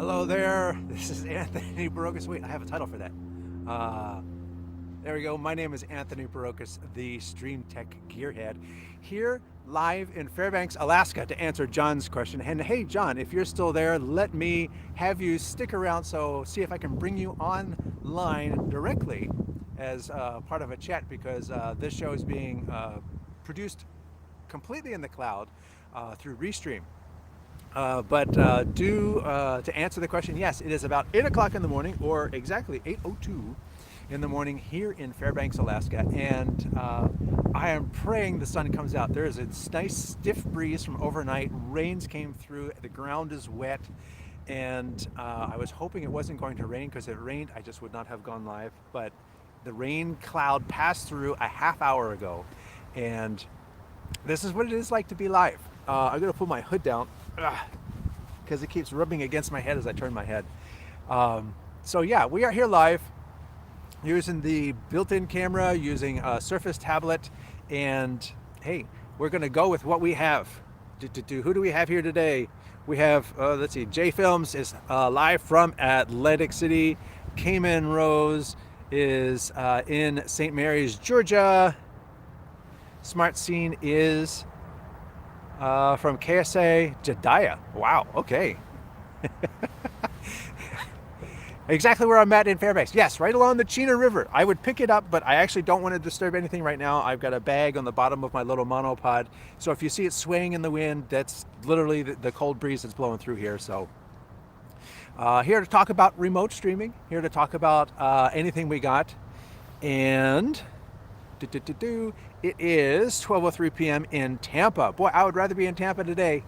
Hello there, this is Anthony Barocas. Wait, I have a title for that. There we go. My name is Anthony Barocas, the StreamTEK Gearhead, here live in Fairbanks, Alaska to answer John's question. And hey, John, if you're still there, let me have you stick around so see if I can bring you online directly as part of a chat because this show is being produced completely in the cloud through Restream. To answer the question, yes, it is about 8 o'clock in the morning, or exactly 8:02 in the morning here in Fairbanks, Alaska, and I am praying the sun comes out. There is a nice stiff breeze from overnight. Rains came through. The ground is wet, and I was hoping it wasn't going to rain because if it rained, I just would not have gone live. But the rain cloud passed through a half hour ago, and this is what it is like to be live. I'm going to pull my hood down because it keeps rubbing against my head as I turn my head. So yeah, we are here live using the built-in camera, using a Surface tablet, and hey, we're going to go with what we have. Who do we have here today? We have, let's see, J Films is live from Atlantic City. Cayman Rose is in St. Mary's, Georgia. Smart Scene is from KSA, Jediah. Wow, okay. Exactly where I'm at in Fairbanks. Yes, right along the Chena River. I would pick it up, but I actually don't want to disturb anything right now. I've got a bag on the bottom of my little monopod. So if you see it swaying in the wind, that's literally the cold breeze that's blowing through here. So here to talk about remote streaming, here to talk about anything we got. And it is 12:03 p.m. in Tampa. Boy, I would rather be in Tampa today.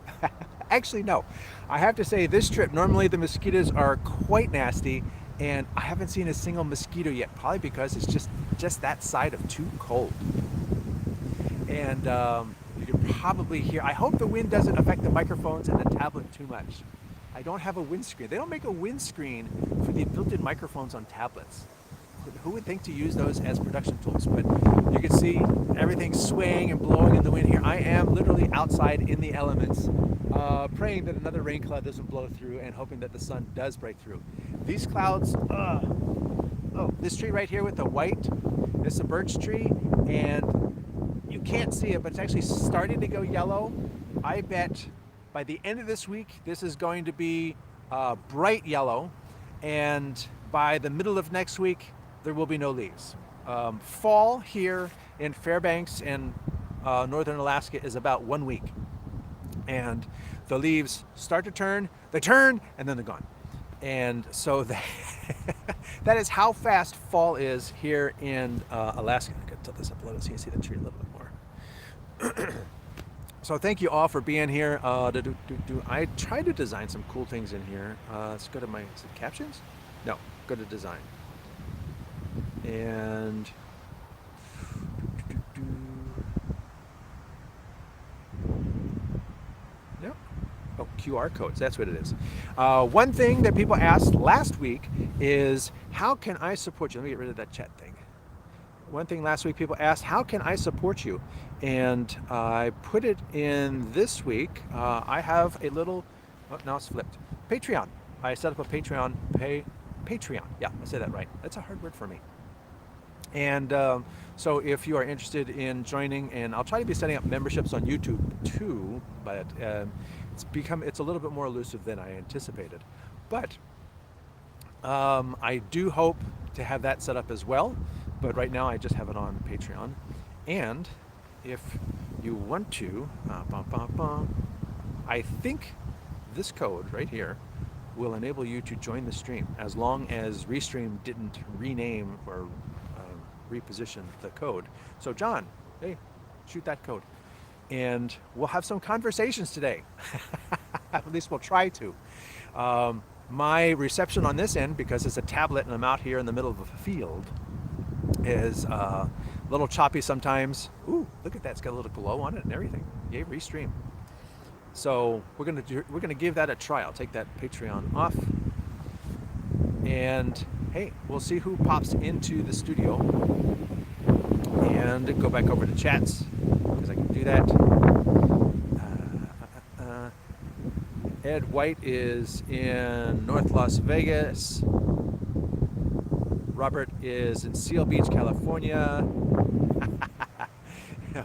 Actually, no. I have to say this trip, normally the mosquitoes are quite nasty, and I haven't seen a single mosquito yet, probably because it's just that side of too cold. And you can probably hear, I hope the wind doesn't affect the microphones and the tablet too much. I don't have a windscreen. They don't make a windscreen for the built-in microphones on tablets. Who would think to use those as production tools? But you can see everything swaying and blowing in the wind here. I am literally outside in the elements, praying that another rain cloud doesn't blow through and hoping that the sun does break through. These clouds, oh, this tree right here with the white, it's a birch tree, and you can't see it, but it's actually starting to go yellow. I bet by the end of this week, this is going to be bright yellow, and by the middle of next week, there will be no leaves. Fall here in Fairbanks and northern Alaska is about 1 week. And the leaves start to turn, they turn, and then they're gone. And so that is how fast fall is here in Alaska. I gotta tilt this up a little so you can see the tree a little bit more. So thank you all for being here. I tried to design some cool things in here. Let's go to my, is it captions? No, go to design. And yep. Oh, QR codes, that's what it is. One thing that people asked last week is, how can I support you? Let me get rid of that chat thing. One thing last week people asked, how can I support you? And I put it in this week. I have a little, oh, now it's flipped. Patreon. I set up a Patreon, Patreon. Yeah, I say that right. That's a hard word for me. And so if you are interested in joining, and I'll try to be setting up memberships on YouTube too, but it's a little bit more elusive than I anticipated. But I do hope to have that set up as well. But right now I just have it on Patreon. And if you want to, I think this code right here will enable you to join the stream as long as Restream didn't rename or reposition the code. So John, hey, shoot that code. And we'll have some conversations today. At least we'll try to. My reception on this end, because it's a tablet and I'm out here in the middle of a field, is a little choppy sometimes. Ooh, look at that, it's got a little glow on it and everything. Yay, Restream. So we're gonna give that a try. I'll take that Patreon off, and hey, we'll see who pops into the studio, and go back over to chats because I can do that. Ed White is in North Las Vegas. Robert is in Seal Beach, California.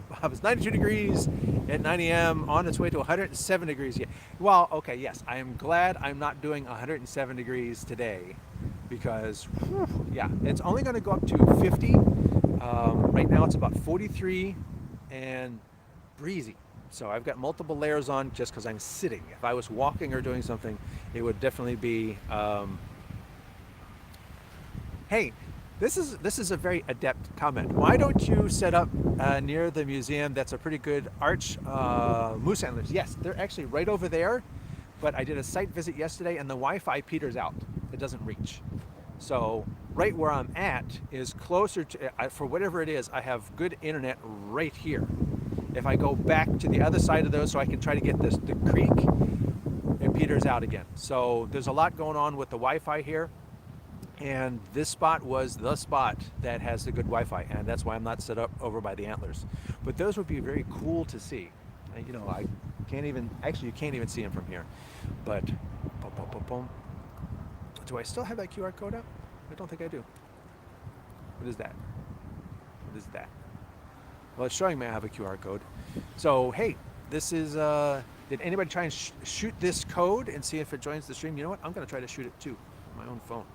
Bob is 92 degrees at 9 a.m. on its way to 107 degrees. Yeah. Well, okay, yes. I am glad I'm not doing 107 degrees today because, whew, yeah, it's only going to go up to 50. Right now it's about 43 and breezy. So I've got multiple layers on just because I'm sitting. If I was walking or doing something, it would definitely be, hey, this is a very adept comment. Why don't you set up near the museum? That's a pretty good arch moose antlers. Yes, they're actually right over there. But I did a site visit yesterday, and the Wi-Fi peters out. It doesn't reach. So right where I'm at is closer to, for whatever it is, I have good internet right here. If I go back to the other side of those so I can try to get the creek, it peters out again. So there's a lot going on with the Wi-Fi here. And this spot was the spot that has the good Wi-Fi, and that's why I'm not set up over by the antlers. But those would be very cool to see. You know, I can't even, actually you can't even see them from here. But, boom, boom, boom, boom. Do I still have that QR code up? I don't think I do. What is that? What is that? Well, it's showing me I have a QR code. So, hey, this is, did anybody try and shoot this code and see if it joins the stream? You know what? I'm going to try to shoot it too on my own phone.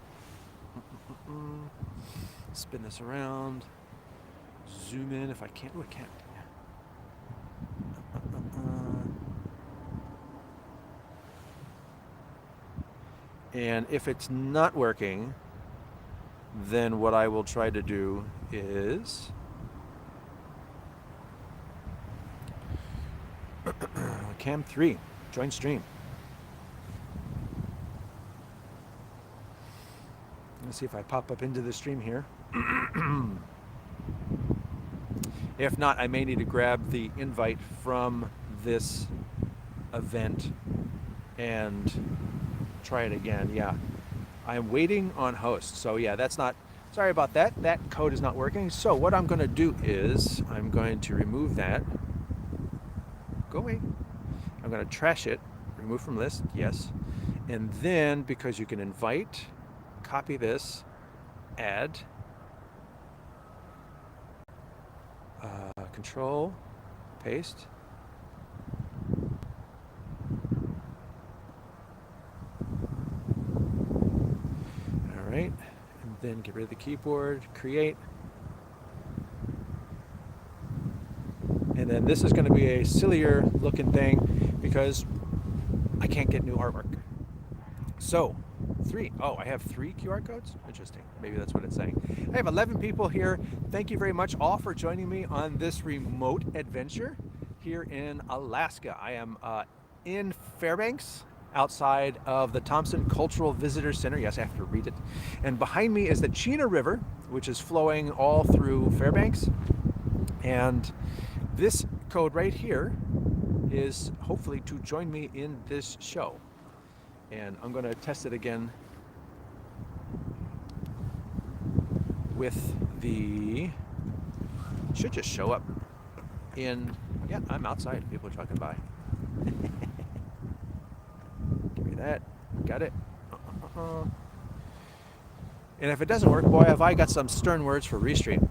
Spin this around. Zoom in if I can't. Oh, I can't. And if it's not working, then what I will try to do is Cam 3, join stream. Let's see if I pop up into the stream here. If not, I may need to grab the invite from this event and try it again. Yeah, I'm waiting on host. So yeah, that's not, sorry about that. That code is not working. So what I'm going to do is I'm going to remove that. Go away. I'm going to trash it, remove from list, yes. And then because you can invite, copy this, add, control, paste. All right, and then get rid of the keyboard, create. And then this is going to be a sillier looking thing because I can't get new artwork. So, 3. Oh, I have 3 QR codes? Interesting. Maybe that's what it's saying. I have 11 people here. Thank you very much all for joining me on this remote adventure here in Alaska. I am in Fairbanks, outside of the Thompson Cultural Visitor Center. Yes, I have to read it. And behind me is the Chena River, which is flowing all through Fairbanks. And this code right here is hopefully to join me in this show. And I'm going to test it again with the, should just show up in, yeah, I'm outside. People are talking by. Give me that. Got it. And if it doesn't work, boy, have I got some stern words for Restream.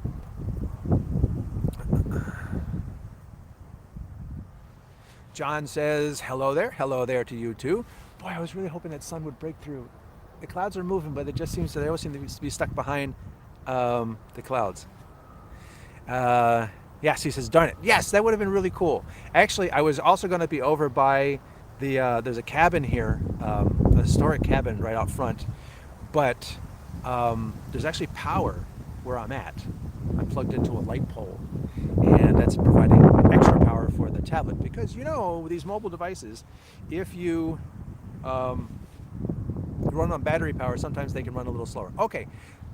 John says, hello there to you too. Boy, I was really hoping that sun would break through. The clouds are moving, but it just seems they always seem to be stuck behind the clouds. Yes, he says, darn it. Yes, that would have been really cool. Actually, I was also going to be over by the, there's a cabin here, a historic cabin right out front, but there's actually power where I'm at. I'm plugged into a light pole, and that's providing extra power for the tablet because, you know, these mobile devices, if you run on battery power, sometimes they can run a little slower. Okay,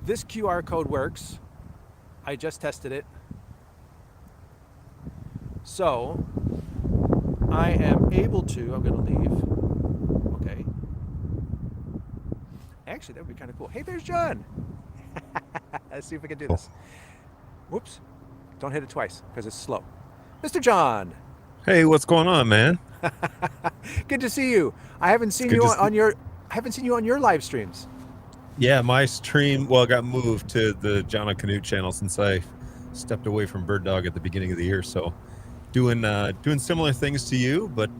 this QR code works. I just tested it. So I am able to, I'm going to leave. Okay. Actually, that would be kind of cool. Hey, there's John. Let's see if we can do this. Whoops. Don't hit it twice because it's slow. Mr. John. Hey, what's going on, man? Good to see you. I haven't It's seen good you to see. I haven't seen you on your live streams. Yeah, my stream, well, got moved to the John and Canute channel since I stepped away from Bird Dog at the beginning of the year. So doing similar things to you, but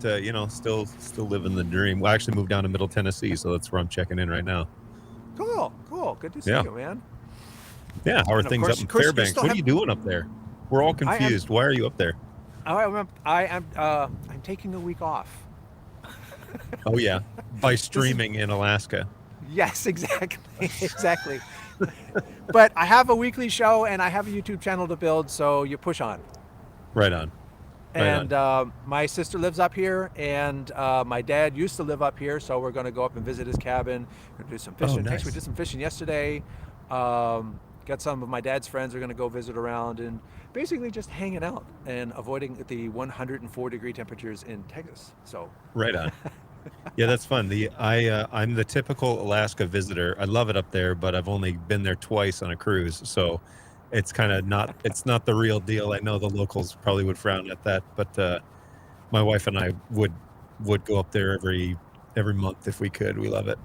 still living the dream. Well, I actually moved down to Middle Tennessee, so that's where I'm checking in right now. Cool, cool. Good to see Yeah. you, man. Yeah. How are And things up of in course, you Fairbanks? still What are have. you doing up there? We're all I am. confused. Why are you up there? I'm taking a week off. Oh yeah, by This is streaming in Alaska. yes, exactly, exactly. But I have a weekly show and I have a YouTube channel to build, so you push on. Right on. Right And on. my sister lives up here, and my dad used to live up here, so we're going to go up and visit his cabin. We're gonna do some Oh, fishing. Actually, we nice. did some fishing yesterday. Got some of my dad's friends. We're going to go visit around and basically just hanging out and avoiding the 104-degree temperatures in Texas. So, Right on. Yeah, that's fun. I'm the typical Alaska visitor. I love it up there, but I've only been there twice on a cruise, so it's kind of not it's not the real deal. I know the locals probably would frown at that, but my wife and I would go up there every month if we could. We love it.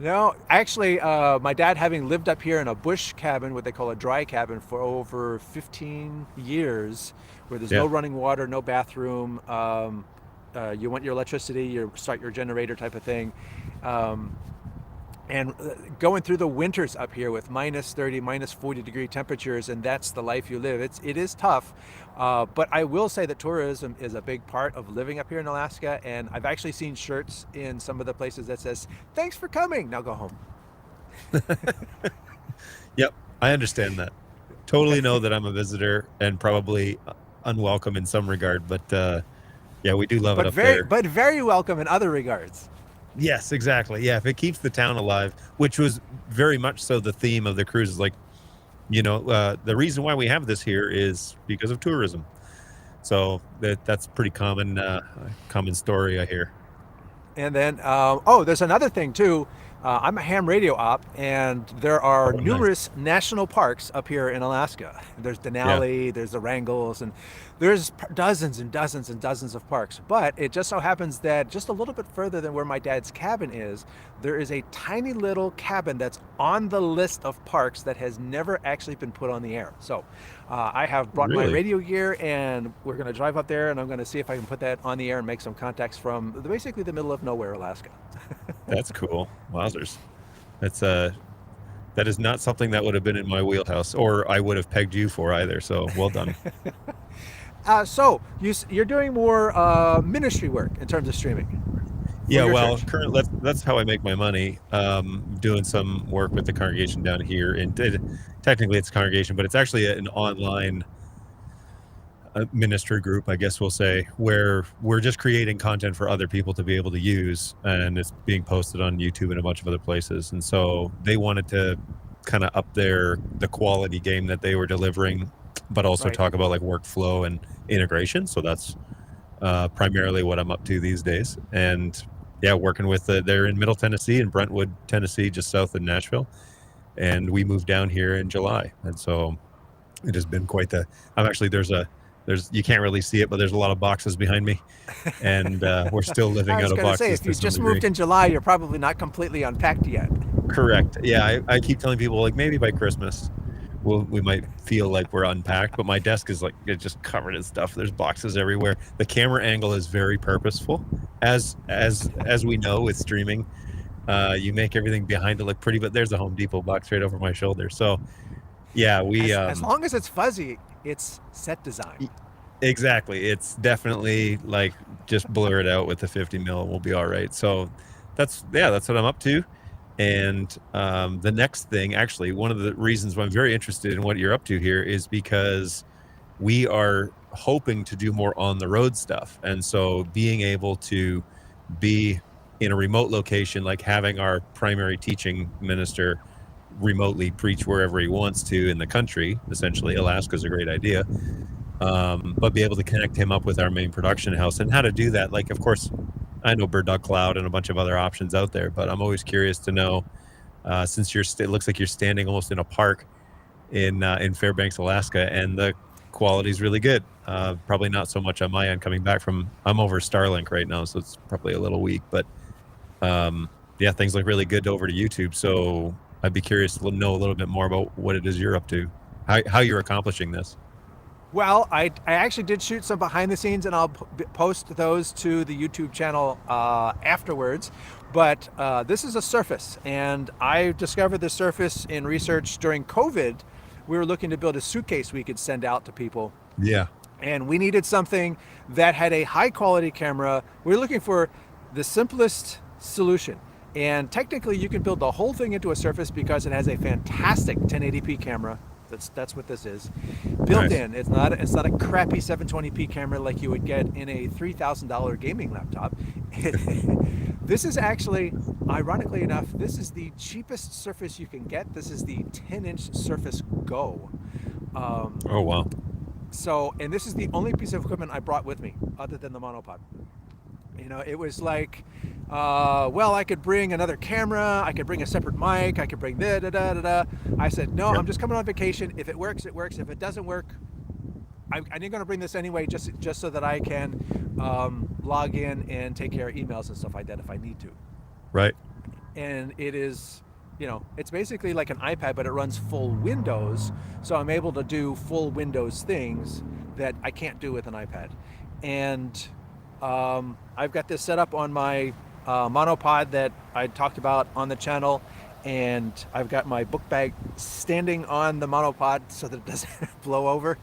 no, actually, my dad having lived up here in a bush cabin, what they call a dry cabin, for over 15 years, where there's no Yeah. running water, no bathroom. You want your electricity, you start your generator type of thing. Um, and going through the winters up here with minus 30, minus 40-degree temperatures, and that's the life you live. It is tough, but I will say that tourism is a big part of living up here in Alaska, and I've actually seen shirts in some of the places that says, "Thanks for coming, now go home." Yep. I understand that. Totally know that I'm a visitor and probably unwelcome in some regard, but yeah, we do love it But up there. very welcome in other regards. Yes, exactly. Yeah, if it keeps the town alive, which was very much so the theme of the cruise, is like, the reason why we have this here is because of tourism. So that's pretty common story I hear. And then, there's another thing too. I'm a ham radio op, and there are Oh, nice. numerous national parks up here in Alaska. There's Yeah. Denali, there's the Wrangles, and there's dozens and dozens and dozens of parks. But it just so happens that just a little bit further than where my dad's cabin is, there is a tiny little cabin that's on the list of parks that has never actually been put on the air. So I have brought my Really? radio gear, and we're going to drive up there, and I'm going to see if I can put that on the air and make some contacts from basically the middle of nowhere, Alaska. That's cool. Wowzers. That's that is not something that would have been in my wheelhouse, or I would have pegged you for either. So well done. You're doing more ministry work in terms of streaming for Yeah, your well, church. that's how I make my money. Doing some work with the congregation down here, and technically it's a congregation, but it's actually an online ministry group, I guess we'll say, where we're just creating content for other people to be able to use, and it's being posted on YouTube and a bunch of other places. And so they wanted to kind of up the quality game that they were delivering, but also Right. talk about like workflow and integration. So that's primarily what I'm up to these days. And yeah, working with they're in Middle Tennessee and Brentwood, Tennessee, just south of Nashville. And we moved down here in July, and so it has been quite the. I'm actually there's you can't really see it, but there's a lot of boxes behind me, and we're still I living was out of going to say, boxes if to you some just degree. moved in July, you're probably not completely unpacked yet. Correct. Yeah, I keep telling people like maybe by Christmas we might feel like we're unpacked, but my desk is like it's just covered in stuff. There's boxes everywhere. The camera angle is very purposeful, as we know with streaming. You make everything behind it look pretty, but there's a Home Depot box right over my shoulder. So yeah, we As long as it's fuzzy, it's set design. e- exactly. It's definitely like just blur it out with the 50 mil and we'll be all right. So that's what I'm up to. And the next thing, actually, one of the reasons why I'm very interested in what you're up to here is because we are hoping to do more on the road stuff. And so being able to be in a remote location, like having our primary teaching minister remotely preach wherever he wants to in the country, essentially, Alaska's a great idea. But be able to connect him up with our main production house and how to do that. Like, of course, I know Bird Dog Cloud and a bunch of other options out there, but I'm always curious to know since it looks like you're standing almost in a park in Fairbanks, Alaska, and quality's really good. Probably not so much on my end coming back from, I'm over Starlink right now, so it's probably a little weak, but yeah, things look really good over to YouTube. So I'd be curious to know a little bit more about what it is you're up to, how you're accomplishing this. Well, I actually did shoot some behind the scenes, and I'll post those to the YouTube channel afterwards. But this is a Surface, and I discovered the Surface in research during COVID. We were looking to build a suitcase we could send out to people, Yeah. and we needed something that had a high quality camera. We were looking for the simplest solution. And technically you can build the whole thing into a Surface because it has a fantastic 1080p camera. That's what this is. Built Nice. in. It's not a crappy 720p camera like you would get in a $3,000 gaming laptop. This is actually, ironically enough, this is the cheapest Surface you can get. This is the 10-inch Surface Go. Oh, wow. So, and this is the only piece of equipment I brought with me other than the monopod. You know, it was like, well, I could bring another camera, I could bring a separate mic, I could bring da da da da da. I said, no, Yep. I'm just coming on vacation. If it works, it works. If it doesn't work, I'm going to bring this anyway, just so that I can log in and take care of emails and stuff like that if I need to. Right. And it is, you know, it's basically like an iPad, but it runs full Windows. So I'm able to do full Windows things that I can't do with an iPad. And I've got this set up on my monopod that I talked about on the channel, and I've got my book bag standing on the monopod so that it doesn't blow over.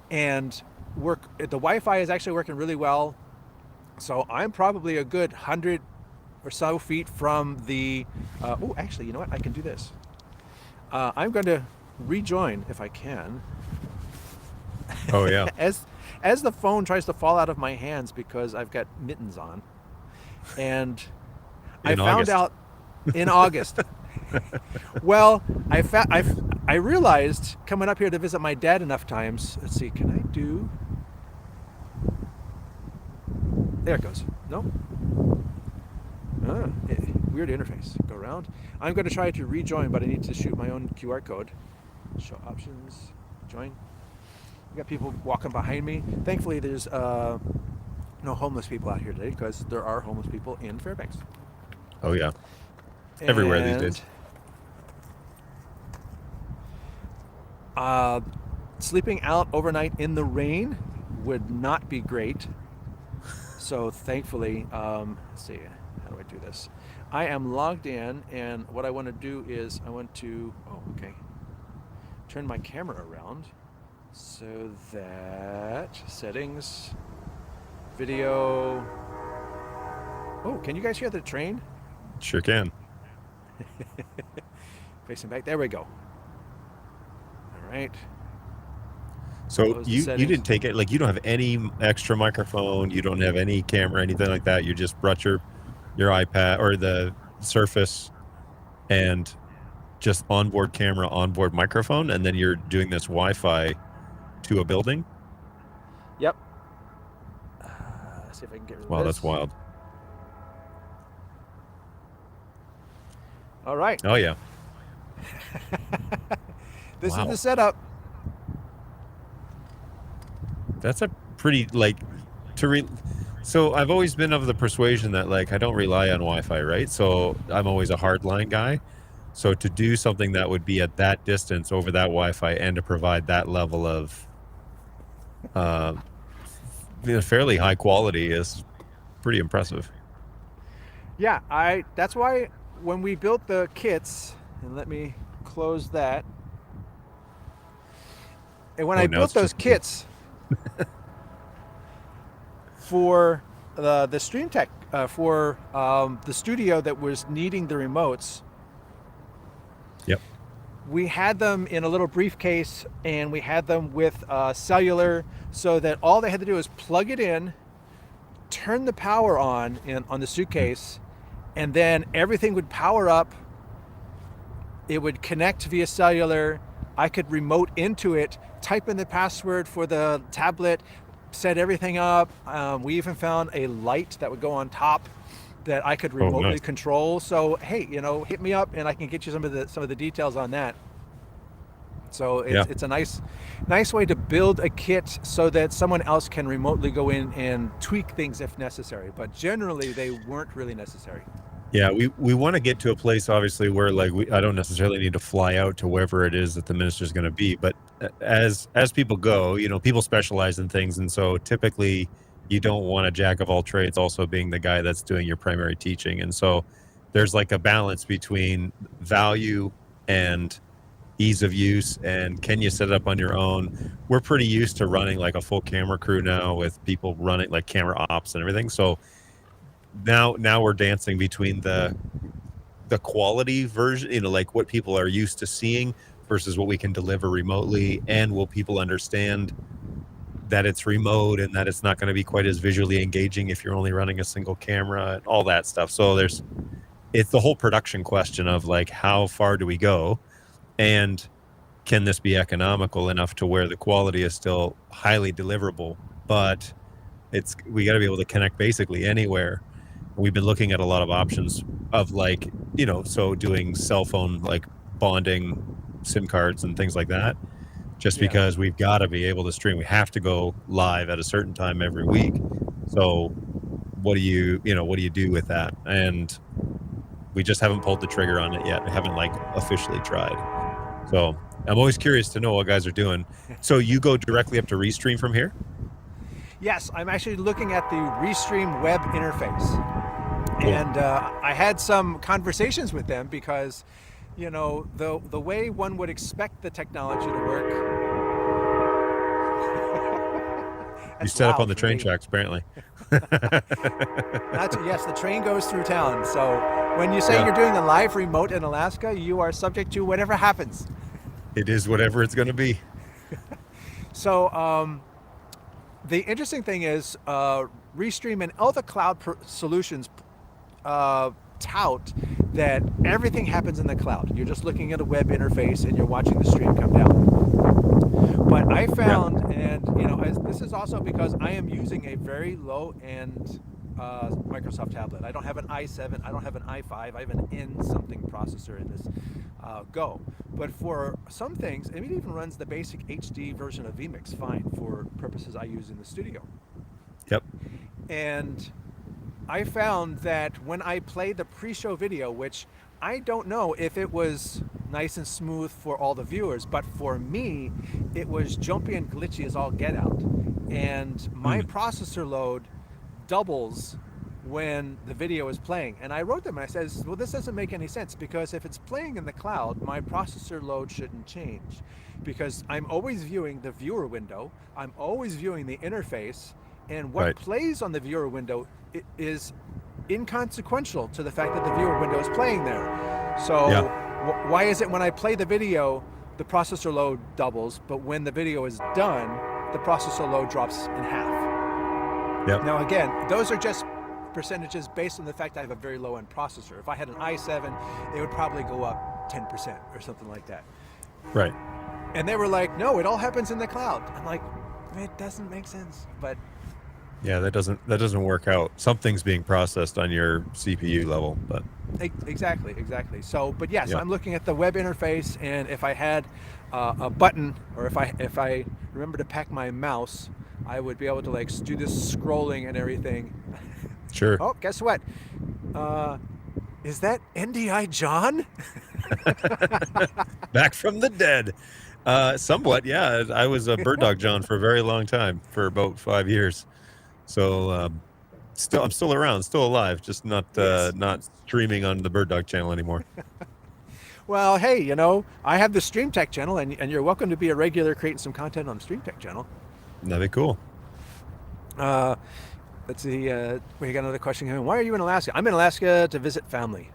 And the Wi-Fi is actually working really well. So I'm probably a good 100 or so feet from the, oh, actually, you know what? I can do this. I'm going to rejoin if I can. Oh, yeah. As the phone tries to fall out of my hands because I've got mittens on. And I found out in August. Well, I realized coming up here to visit my dad enough times. Let's see, can I do? There it goes. No. Weird interface. Go around. I'm going to try to rejoin, but I need to shoot my own QR code. Show options. Join. We got people walking behind me. Thankfully, there's no homeless people out here today because there are homeless people in Fairbanks. Oh, yeah. Everywhere these days. Sleeping out overnight in the rain would not be great. So thankfully, let's see, how do I do this? I am logged in, and what I want to do is I want to, turn my camera around so that settings, video. Oh, can you guys hear the train? Sure can. Facing back. There we go. All right. So you didn't take it, like you don't have any extra microphone, you don't have any camera, anything like that. You just brought your iPad or the Surface and just onboard camera, onboard microphone, and then you're doing this Wi-Fi to a building? Yep. Let's see if I can get rid of Wow, this. that's wild. All right. Oh, yeah. This Wow. is the setup. That's a pretty, like, so I've always been of the persuasion that, like, I don't rely on Wi-Fi, right? So I'm always a hardline guy. So to do something that would be at that distance over that Wi-Fi and to provide that level of fairly high quality is pretty impressive. Yeah, that's why when we built the kits, and let me close that. And when I now built it's those just- kits for the StreamTEK, for the studio that was needing the remotes, Yep. we had them in a little briefcase, and we had them with cellular, so that all they had to do was plug it in, turn the power on the suitcase, and then everything would power up. It would connect via cellular. I could remote into it, type in the password for the tablet, set everything up. We even found a light that would go on top that I could remotely nice. control. So hey, hit me up and I can get you some of the details on that. So Yeah. it's a nice way to build a kit so that someone else can remotely go in and tweak things if necessary. But generally, they weren't really necessary. Yeah, we want to get to a place, obviously, where like I don't necessarily need to fly out to wherever it is that the minister's going to be, but as people go, people specialize in things, and so typically you don't want a jack of all trades also being the guy that's doing your primary teaching, and so there's like a balance between value and ease of use, and can you set it up on your own. We're pretty used to running like a full camera crew now with people running like camera ops and everything, so now we're dancing between the quality version, like what people are used to seeing versus what we can deliver remotely, and will people understand that it's remote and that it's not going to be quite as visually engaging if you're only running a single camera and all that stuff. So it's the whole production question of like, how far do we go, and can this be economical enough to where the quality is still highly deliverable, but we got to be able to connect basically anywhere. We've been looking at a lot of options of like, so doing cell phone like bonding SIM cards and things like that, just Yeah. because we've got to be able to stream. We have to go live at a certain time every week. So what do you do with that? And we just haven't pulled the trigger on it yet. We haven't like officially tried. So I'm always curious to know what guys are doing. So you go directly up to Restream from here? Yes, I'm actually looking at the Restream web interface. Cool. And I had some conversations with them because, the way one would expect the technology to work. You That's set up loud on the for train me. tracks, apparently. Yes, the train goes through town. So when you say Yeah. you're doing a live remote in Alaska, you are subject to whatever happens. It is whatever it's going to be. So the interesting thing is, Restream and other cloud solutions tout that everything happens in the cloud. You're just looking at a web interface and you're watching the stream come down. But I found, and this is also because I am using a very low-end Microsoft tablet. I don't have an i7, I don't have an i5, I have an N something processor in this Go. But for some things, it even runs the basic HD version of vMix fine for purposes I use in the studio. Yep. And I found that when I played the pre-show video, which I don't know if it was nice and smooth for all the viewers, but for me, it was jumpy and glitchy as all get out. And my processor load doubles when the video is playing. And I wrote them and I says, well, this doesn't make any sense, because if it's playing in the cloud, my processor load shouldn't change, because I'm always viewing the viewer window, I'm always viewing the interface, and what plays on the viewer window is inconsequential to the fact that the viewer window is playing there. So why is it when I play the video, the processor load doubles, but when the video is done, the processor load drops in half? Yep. Now again, those are just percentages based on the fact I have a very low-end processor. If I had an i7, it would probably go up 10% or something like that. Right. And they were like, no, it all happens in the cloud. I'm like, it doesn't make sense. But yeah, that doesn't work out. Something's being processed on your CPU level, but exactly. So, but yes, I'm looking at the web interface, and if I had a button, or if I remember to pack my mouse, I would be able to like do this scrolling and everything. Sure. Oh, guess what? Is that NDI John? Back from the dead. Somewhat, yeah. I was a Bird Dog John for a very long time, for about 5 years. So I'm still around, still alive, just not streaming on the Bird Dog channel anymore. Well, hey, I have the StreamTEK channel, and you're welcome to be a regular creating some content on the StreamTEK channel. That'd be cool. Let's see. We got another question here. Why are you in Alaska? I'm in Alaska to visit family.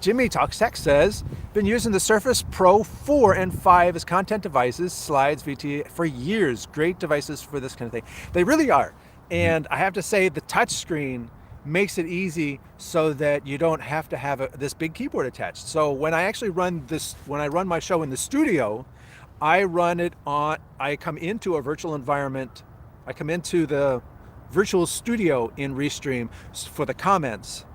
Jimmy Talks Tech says, been using the Surface Pro 4 and 5 as content devices, slides, VT, for years. Great devices for this kind of thing. They really are. And I have to say, the touch screen makes it easy so that you don't have to have this big keyboard attached. So when I actually run my show in the studio, I come into a virtual environment. I come into the virtual studio in Restream for the comments.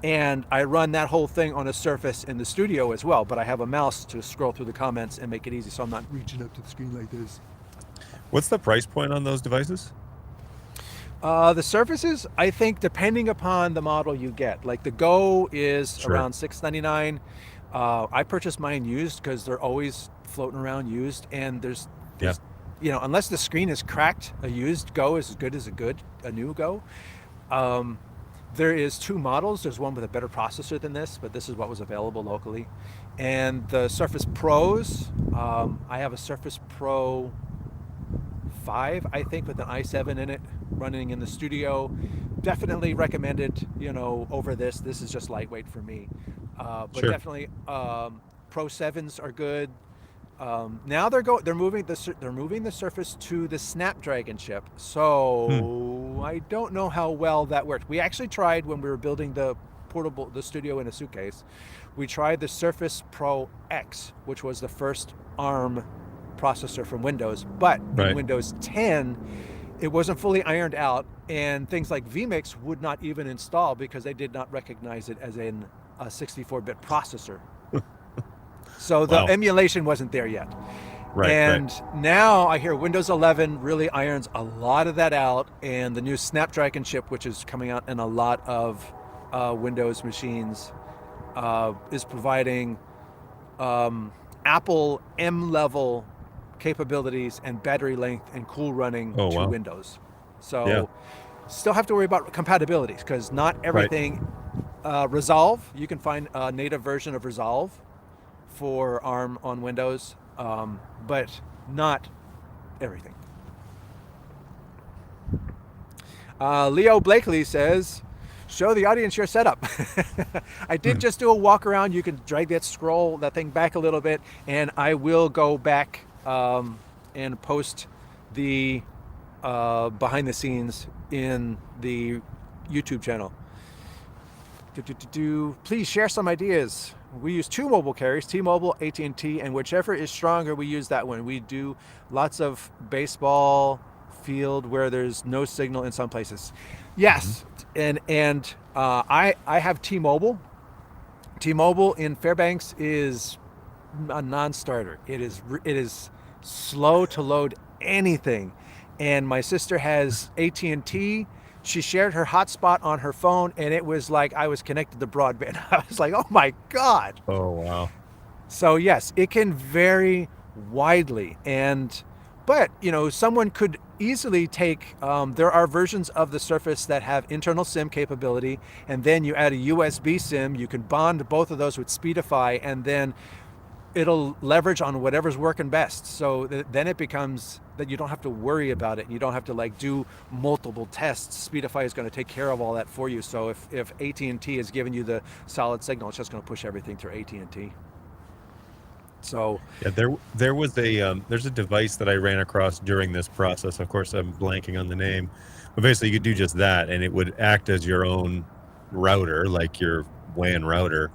And I run that whole thing on a Surface in the studio as well, but I have a mouse to scroll through the comments and make it easy, so I'm not reaching up to the screen like this. What's the price point on those devices? The Surfaces, I think, depending upon the model you get, like the Go is Sure. around $699. I purchased mine used because they're always floating around used, and Yeah. there's, unless the screen is cracked, a used Go is as good as a new Go. Um, there is two models. There's one with a better processor than this, but this is what was available locally. And the Surface Pros, I have a Surface Pro 5, I think, with an i7 in it, running in the studio. Definitely recommended, over this. This is just lightweight for me. But Sure. definitely, Pro 7s are good. Now they're moving the Surface to the Snapdragon chip. Hmm. So I don't know how well that worked. We actually tried when we were building the studio in a suitcase. We tried the Surface Pro X, which was the first ARM processor from Windows, but in Right. Windows 10, it wasn't fully ironed out, and things like vMix would not even install because they did not recognize it as a 64-bit processor. So the Wow. emulation wasn't there yet. Right. Right. And now I hear Windows 11 really irons a lot of that out, and the new Snapdragon chip, which is coming out in a lot of Windows machines, is providing Apple M level capabilities and battery length and cool running Oh to wow. Windows. Yeah. So still have to worry about compatibilities because not Right. everything. Resolve, you can find a native version of Resolve for ARM on Windows, but not everything. Leo Blakely says, show the audience your setup. I did just do a walk around. You can drag that thing back a little bit, and I will go back and post the behind the scenes in the YouTube channel. Please share some ideas. We use two mobile carriers, T-Mobile, AT&T, and whichever is stronger, we use that one. We do lots of baseball field where there's no signal in some places. Mhm. Yes, and I have T-Mobile. T-Mobile in Fairbanks is a non-starter. It is slow to load anything, and my sister has AT&T. She shared her hotspot on her phone, and it was like I was connected to broadband. I was like, oh my god. Oh wow. So yes, it can vary widely, but someone could easily take. There are versions of the Surface that have internal SIM capability, and then you add a USB SIM. You can bond both of those with Speedify, and then it'll leverage on whatever's working best. So then it becomes that you don't have to worry about it. You don't have to do multiple tests. Speedify is going to take care of all that for you. So if AT&T is giving you the solid signal, it's just going to push everything through AT&T. So Yeah, there was there's a device that I ran across during this process. Of course, I'm blanking on the name, but basically you could do just that, and it would act as your own router, like your WAN router,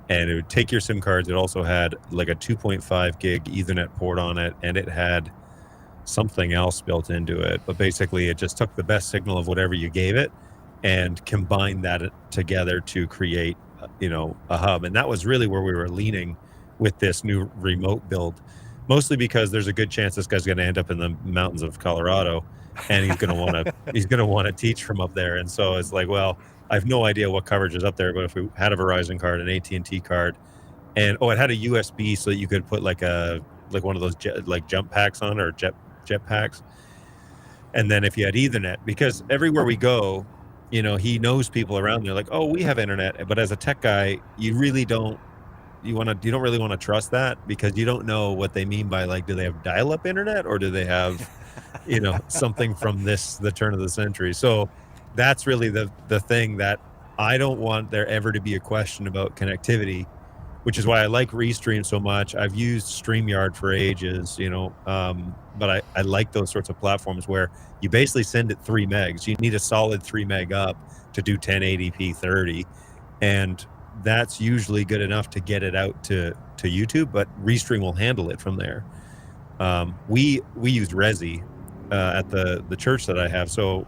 and it would take your SIM cards. It also had like a 2.5 gig Ethernet port on it, and it had something else built into it. But basically, it just took the best signal of whatever you gave it and combined that together to create, a hub. And that was really where we were leaning with this new remote build, mostly because there's a good chance this guy's going to end up in the mountains of Colorado, and he's going to want to teach from up there. And so it's like, well, I have no idea what coverage is up there, but if we had a Verizon card, an AT&T card, and it had a USB so that you could put like one of those like jump packs on, or jet packs. And then if you had Ethernet, because everywhere we go, he knows people around there, like, oh, we have internet. But as a tech guy, you don't really want to trust that, because you don't know what they mean by, like, do they have dial-up internet, or do they have something from the turn of the century. So that's really the thing that I don't want there ever to be a question about connectivity, which is why I like Restream so much. I've used StreamYard for ages, but I like those sorts of platforms where you basically send it 3 megs. You need a solid 3 meg up to do 1080p 30, and that's usually good enough to get it out to YouTube, but Restream will handle it from there. We used Resi at the church that I have, so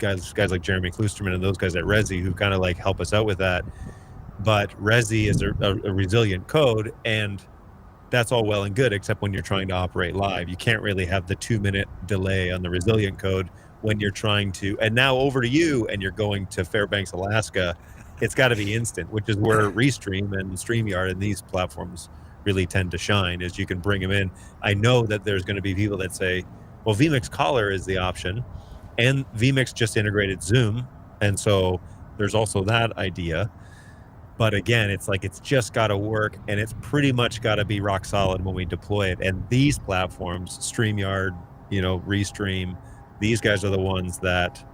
guys like Jeremy Klusterman and those guys at Resi who kind of like help us out with that. But Resi is a resilient code, and that's all well and good, except when you're trying to operate live. You can't really have the 2-minute delay on the resilient code when you're trying to. And now over to you, and you're going to Fairbanks, Alaska. It's got to be instant, which is where Restream and StreamYard and these platforms really tend to shine. Is you can bring them in. I know that there's going to be people that say, "Well, vMix Caller is the option," and vMix just integrated Zoom, and so there's also that idea. But again, it's like it's just got to work, and it's pretty much got to be rock solid when we deploy it. And these platforms, StreamYard, Restream, these guys are the ones that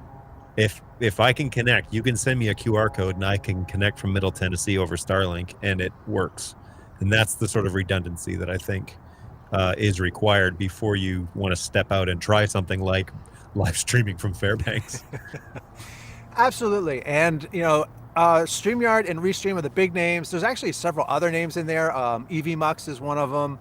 if I can connect, you can send me a QR code and I can connect from Middle Tennessee over Starlink, and it works. And that's the sort of redundancy that I think is required before you want to step out and try something like live streaming from Fairbanks. Absolutely. And, StreamYard and Restream are the big names. There's actually several other names in there. EVMux is one of them.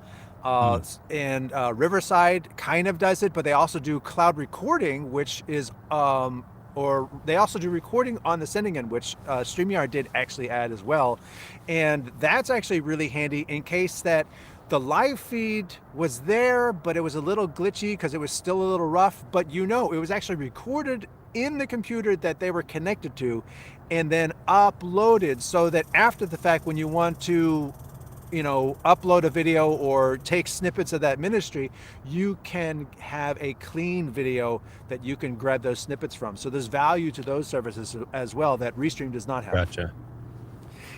And Riverside kind of does it, but they also do cloud recording, which is, or they also do recording on the sending end, which StreamYard did actually add as well. And that's actually really handy in case that the live feed was there, but it was a little glitchy because it was still a little rough, but it was actually recorded in the computer that they were connected to and then uploaded, so that after the fact, when you want to upload a video or take snippets of that ministry, you can have a clean video that you can grab those snippets from. So there's value to those services as well that Restream does not have. Gotcha.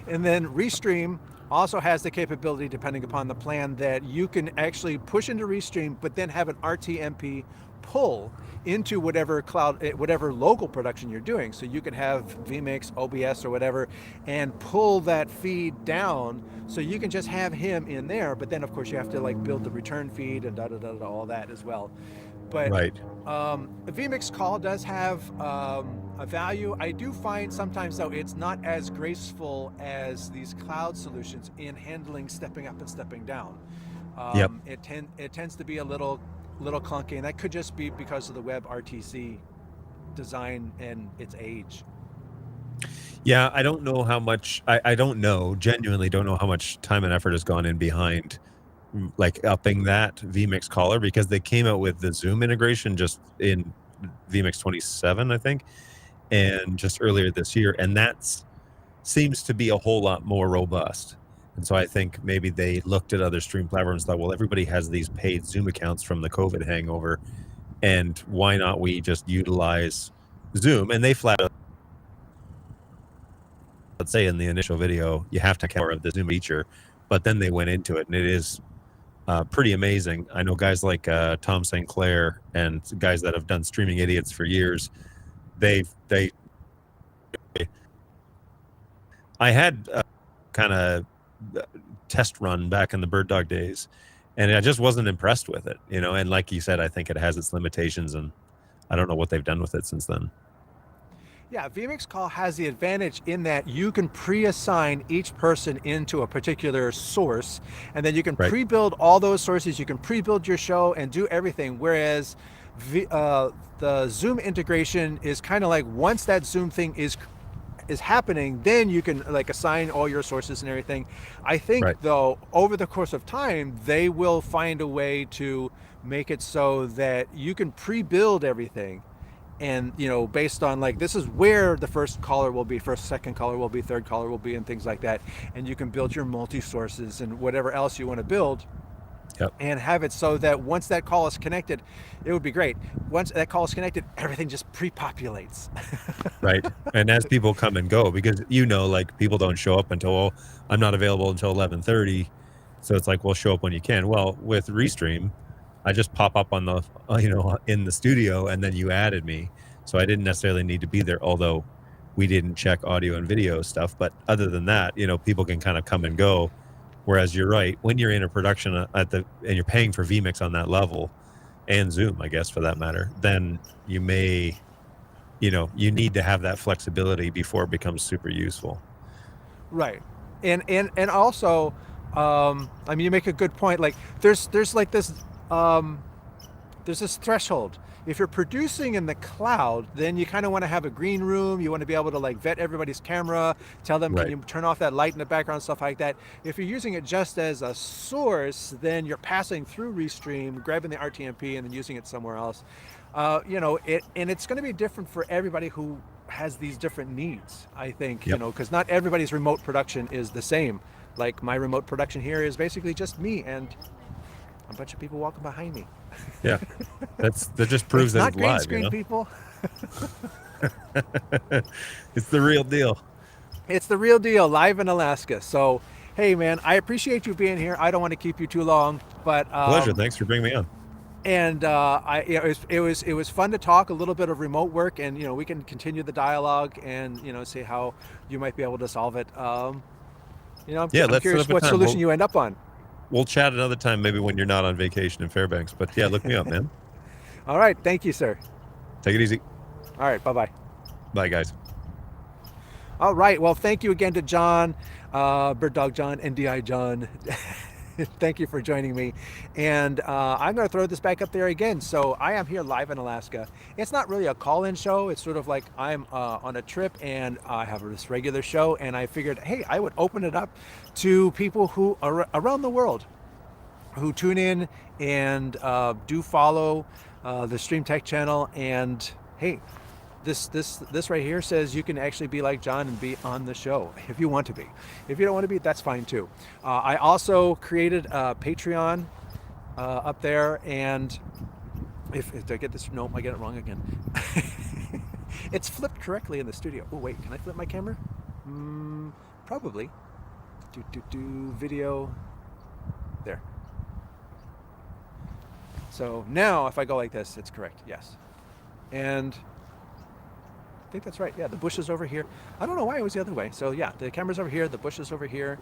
And then Restream also has the capability, depending upon the plan, that you can actually push into Restream, but then have an RTMP pull into whatever local production you're doing. So you can have vMix, OBS, or whatever, and pull that feed down. So you can just have him in there, but then of course you have to build the return feed and all that as well. But right. A vMix call does have a value. I do find sometimes, though, it's not as graceful as these cloud solutions in handling stepping up and stepping down. Yep. It tends to be a little clunky, and that could just be because of the WebRTC design and its age. Yeah, I don't know how much. I don't know. Genuinely, don't know how much time and effort has gone in behind upping that vMix caller, because they came out with the Zoom integration just in vMix 27, I think, and just earlier this year, and that seems to be a whole lot more robust. And so I think maybe they looked at other stream platforms and thought, well, everybody has these paid Zoom accounts from the COVID hangover, and why not we just utilize Zoom? And they flat out, let's say in the initial video, you have to cover the Zoom feature, but then they went into it, and it is pretty amazing. I know guys like Tom St. Clair and guys that have done Streaming Idiots for years. I had kind of test run back in the Bird Dog days, and I just wasn't impressed with it, and like you said, I think it has its limitations, and I don't know what they've done with it since then. Yeah, vMix Call has the advantage in that you can pre-assign each person into a particular source, and then you can pre-build all those sources. You can pre-build your show and do everything. Whereas the Zoom integration is kind of like, once that Zoom thing is happening, then you can assign all your sources and everything. I think though, over the course of time, they will find a way to make it so that you can pre-build everything. And based on this is where the first caller will be, second caller will be, third caller will be, and things like that. And you can build your multi-sources and whatever else you want to build. Yep. And have it so that once that call is connected, it would be great. Once that call is connected, everything just pre-populates. Right. And as people come and go, because people don't show up until, well, I'm not available until 11:30. So it's like, well, show up when you can. Well, with Restream, I just pop up on the, in the studio, and then you added me. So I didn't necessarily need to be there, although we didn't check audio and video stuff. But other than that, people can kind of come and go. Whereas you're right, when you're in a production and you're paying for vMix on that level, and Zoom, I guess, for that matter, then you may, you need to have that flexibility before it becomes super useful. Right. And also, you make a good point. There's this threshold. If you're producing in the cloud, then you kind of want to have a green room. You want to be able to like vet everybody's camera, tell them, can Right. you turn off that light in the background, stuff like that. If you're using it just as a source, then you're passing through Restream, grabbing the RTMP, and then using it somewhere else. And it's going to be different for everybody who has these different needs, I think, Yep. because not everybody's remote production is the same. Like my remote production here is basically just me and a bunch of people walking behind me. Yeah. That just proves It's that not it's green live, screen, people. It's the real deal. It's the real deal, live in Alaska. So, hey, man, I appreciate you being here. I don't want to keep you too long, but Pleasure. Thanks for bringing me on. and it was fun to talk a little bit of remote work, and we can continue the dialogue and see how you might be able to solve it. I'm Yeah, I'm let's set curious up a what time. solution you end up on. We'll chat another time, maybe when you're not on vacation in Fairbanks. But yeah, look me up, man. All right, thank you, sir. Take it easy. All right, bye bye. Bye, guys. All right, well, thank you again to John, Bird Dog John, NDI John. Thank you for joining me. And I'm going to throw this back up there again. So I am here live in Alaska. It's not really a call-in show. It's sort of like I'm on a trip and I have this regular show. And I figured, hey, I would open it up to people who are around the world who tune in and do follow the StreamTEK channel. And hey, this right here says you can actually be like John and be on the show if you want to be. If you don't want to be, that's fine too. I also created a Patreon up there, and if did I get this? Nope, I get it wrong again. It's flipped correctly in the studio. Oh wait, can I flip my camera? Probably. Video. There. So now if I go like this, it's correct. Yes. And I think that's right. Yeah, the bush is over here. I don't know why it was the other way. So yeah, the camera's over here, the bush is over here.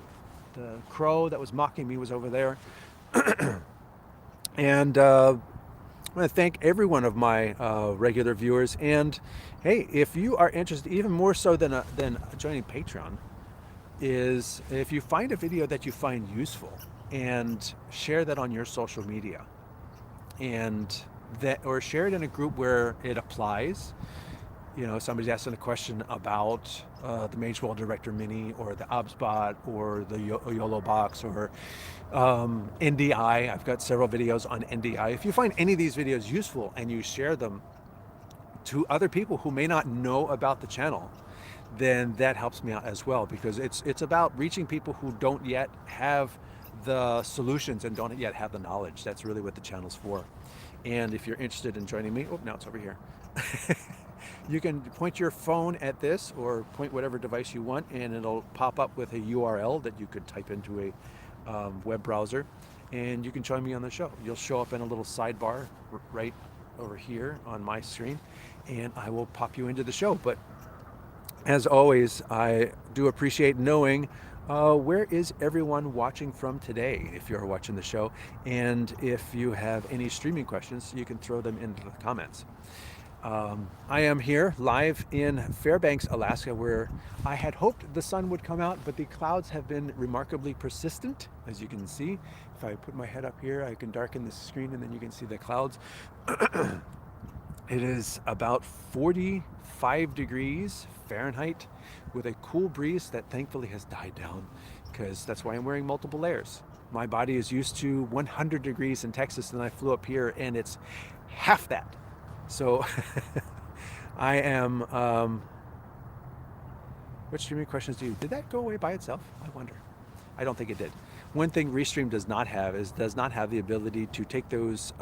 The crow that was mocking me was over there. And I want to thank every one of my regular viewers. And hey, if you are interested, even more so than joining Patreon, is if you find a video that you find useful and share that on your social media, and or share it in a group where it applies. Somebody's asking a question about the Mage World Director Mini or the OBSBot or the YOLO box or NDI. I've got several videos on NDI. If you find any of these videos useful and you share them to other people who may not know about the channel, then that helps me out as well, because it's about reaching people who don't yet have the solutions and don't yet have the knowledge. That's really what the channel's for. And if you're interested in joining me, now it's over here. You can point your phone at this or point whatever device you want, and it'll pop up with a URL that you could type into a web browser, and you can join me on the show. You'll show up in a little sidebar right over here on my screen, and I will pop you into the show. But as always, I do appreciate knowing where is everyone watching from today, if you're watching the show, and if you have any streaming questions, you can throw them into the comments. I am here live in Fairbanks, Alaska, where I had hoped the sun would come out, but the clouds have been remarkably persistent, as you can see. If I put my head up here, I can darken the screen and then you can see the clouds. It is about 45 degrees Fahrenheit with a cool breeze that thankfully has died down, because that's why I'm wearing multiple layers. My body is used to 100 degrees in Texas, and I flew up here and it's half that. So I am, what streaming questions do you, did that go away by itself? I wonder. I don't think it did. One thing Restream does not have the ability to take those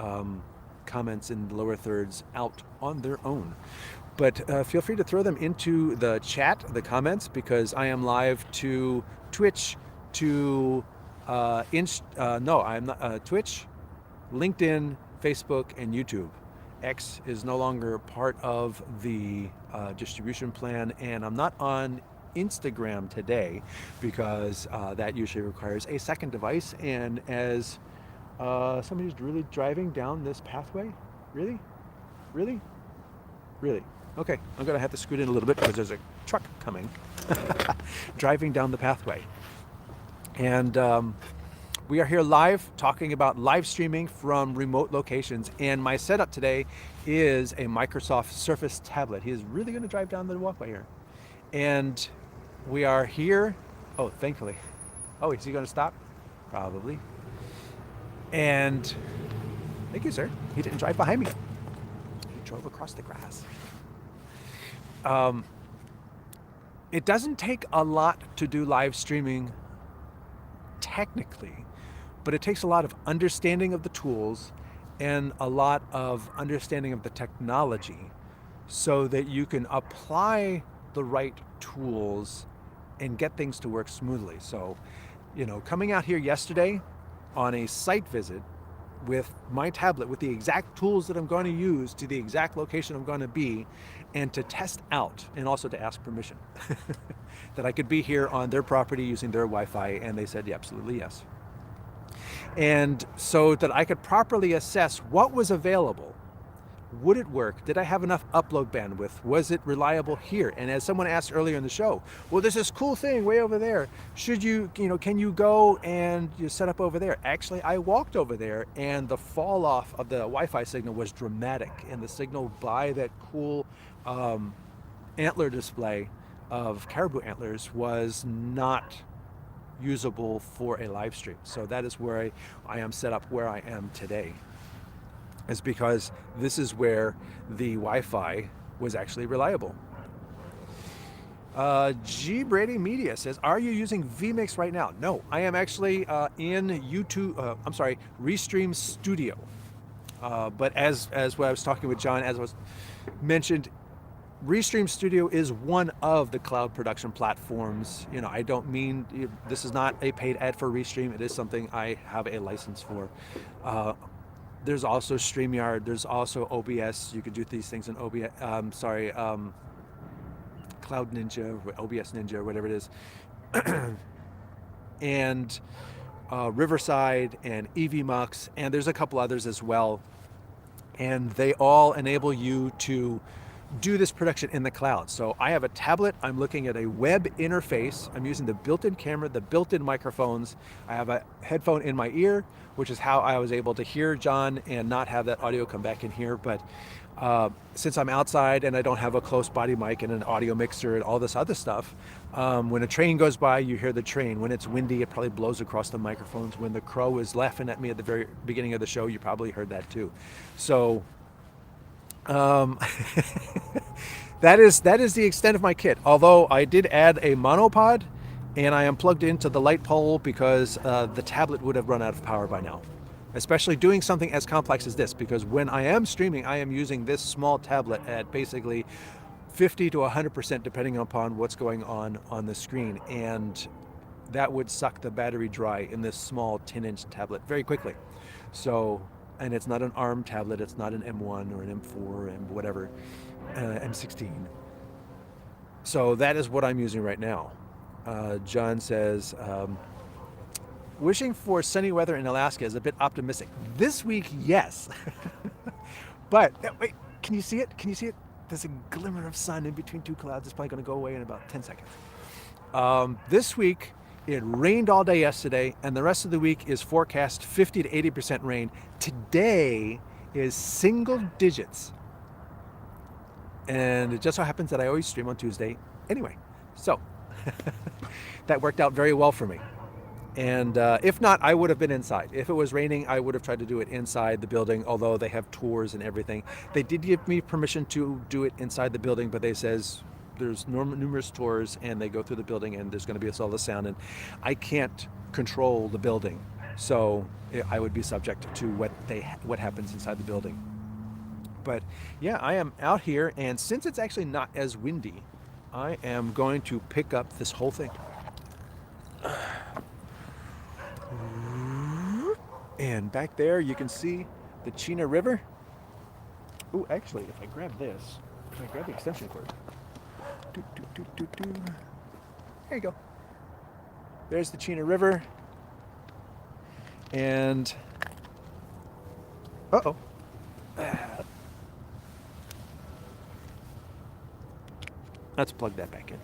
comments in the lower thirds out on their own. But feel free to throw them into the chat, the comments, because I am live to Twitch, to Twitch, LinkedIn, Facebook, and YouTube. X is no longer part of the distribution plan, and I'm not on Instagram today because that usually requires a second device. And as somebody who's really driving down this pathway, really, okay, I'm gonna have to scoot in a little bit because there's a truck coming driving down the pathway. And We are here live talking about live streaming from remote locations, and my setup today is a Microsoft Surface tablet. He is really going to drive down the walkway here. And we are here. Oh, thankfully. Oh, is he going to stop? Probably. And thank you, sir. He didn't drive behind me. He drove across the grass. It doesn't take a lot to do live streaming technically, but it takes a lot of understanding of the tools and a lot of understanding of the technology so that you can apply the right tools and get things to work smoothly. So, coming out here yesterday on a site visit with my tablet with the exact tools that I'm going to use to the exact location I'm going to be, and to test out and also to ask permission that I could be here on their property using their Wi-Fi, and they said, yeah, absolutely yes. And so that I could properly assess what was available. Would it work? Did I have enough upload bandwidth? Was it reliable here? And as someone asked earlier in the show, well, there's this cool thing way over there. Should you, can you go and you set up over there? Actually, I walked over there and the fall off of the Wi-Fi signal was dramatic. And the signal by that cool antler display of caribou antlers was not usable for a live stream. So that is where I am set up where I am today. Is because this is where the Wi-Fi was actually reliable. G Brady Media says, are you using vMix right now? No, I am actually in Restream Studio. But as what I was talking with John, as was mentioned, Restream Studio is one of the cloud production platforms. I don't mean, this is not a paid ad for Restream. It is something I have a license for. There's also StreamYard. There's also OBS. You could do these things in OBS. Cloud Ninja, OBS Ninja, or whatever it is. And Riverside and EVMux, and there's a couple others as well. And they all enable you to do this production in the cloud. So I have a tablet, I'm looking at a web interface, I'm using the built-in camera, the built-in microphones, I have a headphone in my ear, which is how I was able to hear John and not have that audio come back in here. But since I'm outside and I don't have a close body mic and an audio mixer and all this other stuff, when a train goes by, you hear the train. When it's windy, it probably blows across the microphones. When the crow was laughing at me at the very beginning of the show, you probably heard that too. So that is the extent of my kit. Although I did add a monopod, and I am plugged into the light pole because the tablet would have run out of power by now. Especially doing something as complex as this, because when I am streaming, I am using this small tablet at basically 50 to 100% depending upon what's going on the screen, and that would suck the battery dry in this small 10-inch tablet very quickly. So. And it's not an ARM tablet, it's not an M1 or an M4 and whatever, M16. So that is what I'm using right now. John says, wishing for sunny weather in Alaska is a bit optimistic. This week, yes. But, wait, can you see it? Can you see it? There's a glimmer of sun in between two clouds. It's probably going to go away in about 10 seconds. This week, it rained all day yesterday, and the rest of the week is forecast 50 to 80% rain. Today is single digits. And it just so happens that I always stream on Tuesday anyway. So that worked out very well for me. And if not, I would have been inside. If it was raining, I would have tried to do it inside the building, although they have tours and everything. They did give me permission to do it inside the building, but they says there's numerous tours and they go through the building and there's going to be all the sound, and I can't control the building, so I would be subject to what happens inside the building. But yeah, I am out here, and since it's actually not as windy, I am going to pick up this whole thing. And back there you can see the Chena River. Oh, actually, if I grab the extension cord. There you go. There's the Chena River. And uh-oh. Let's plug that back in.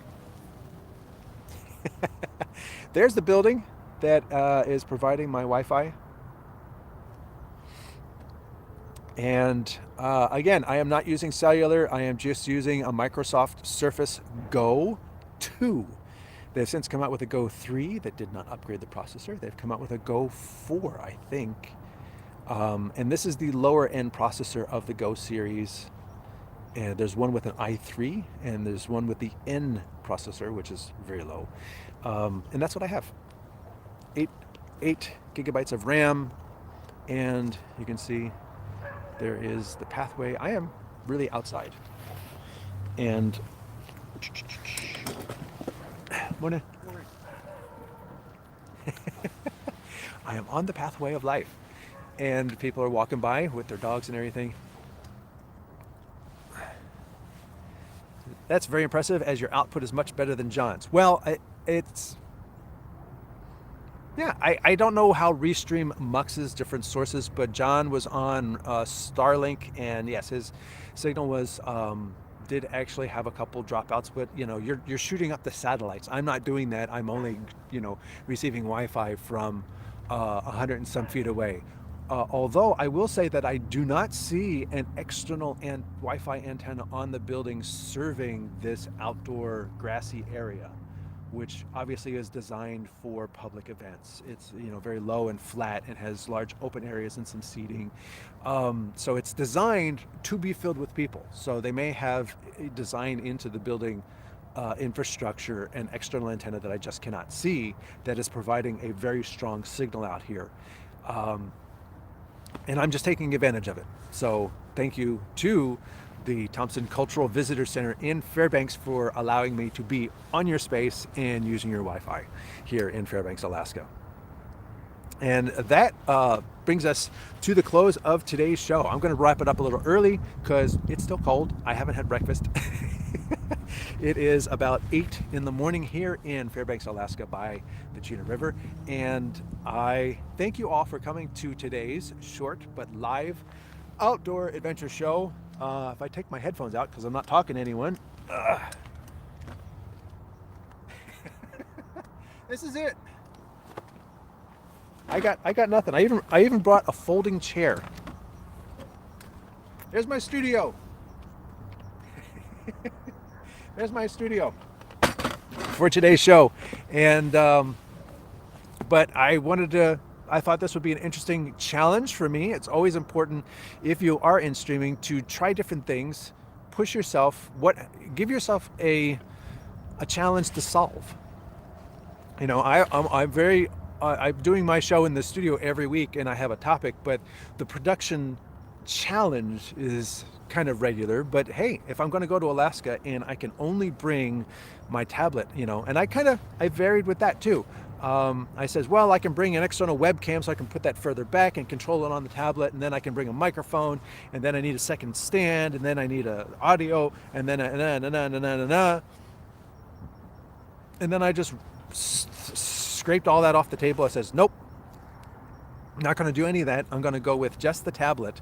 There's the building. that is providing my Wi-Fi. And again, I am not using cellular. I am just using a Microsoft Surface Go 2. They've since come out with a Go 3 that did not upgrade the processor. They've come out with a Go 4, I think. And this is the lower end processor of the Go series. And there's one with an i3, and there's one with the N processor, which is very low. And that's what I have. Eight gigabytes of RAM, and you can see there is the pathway. I am really outside. And morning. I am on the pathway of life. And people are walking by with their dogs and everything. That's very impressive, as your output is much better than John's. Well, it's... Yeah, I don't know how Restream muxes different sources, but John was on Starlink, and yes, his signal was did actually have a couple dropouts. But you know, you're shooting up the satellites. I'm not doing that. I'm only receiving Wi-Fi from 100 and some feet away. Although I will say that I do not see an external Wi-Fi antenna on the building serving this outdoor grassy area, which obviously is designed for public events. It's very low and flat and has large open areas and some seating. So it's designed to be filled with people. So they may have designed into the building infrastructure an external antenna that I just cannot see that is providing a very strong signal out here. And I'm just taking advantage of it. So thank you to the Thompson Cultural Visitor Center in Fairbanks for allowing me to be on your space and using your Wi-Fi here in Fairbanks, Alaska. And that brings us to the close of today's show. I'm going to wrap it up a little early because it's still cold. I haven't had breakfast. It is about 8 in the morning here in Fairbanks, Alaska by the Chena River. And I thank you all for coming to today's short but live outdoor adventure show. If I take my headphones out because I'm not talking to anyone. This is it. I got nothing. I even brought a folding chair. There's my studio. There's my studio for today's show. And but I thought this would be an interesting challenge for me. It's always important, if you are in streaming, to try different things, push yourself, give yourself a challenge to solve. I'm doing my show in the studio every week, and I have a topic, but the production challenge is kind of regular. But hey, if I'm going to go to Alaska and I can only bring my tablet, and I varied with that too. I says, well, I can bring an external webcam so I can put that further back and control it on the tablet, and then I can bring a microphone, and then I need a second stand, and then I need a audio, and then and then I just scraped all that off the table. I says, nope, not going to do any of that. I'm going to go with just the tablet,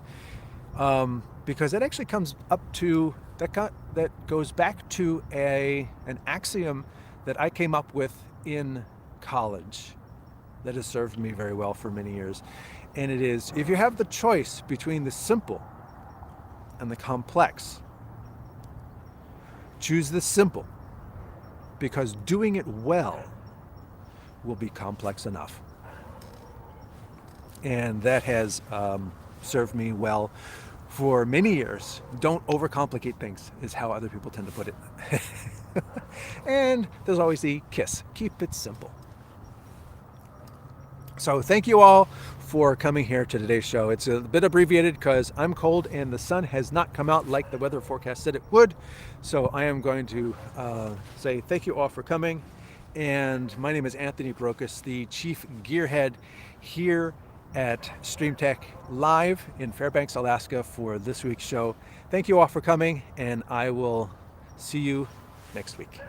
because it actually comes up to that goes back to an axiom that I came up with in college that has served me very well for many years. And it is, if you have the choice between the simple and the complex, choose the simple, because doing it well will be complex enough. And that has served me well for many years. Don't overcomplicate things, is how other people tend to put it. And there's always the KISS, keep it simple. So thank you all for coming here to today's show. It's a bit abbreviated because I'm cold and the sun has not come out like the weather forecast said it would. So I am going to say thank you all for coming. And my name is Anthony Brokus, the Chief Gearhead here at StreamTEK live in Fairbanks, Alaska for this week's show. Thank you all for coming, and I will see you next week.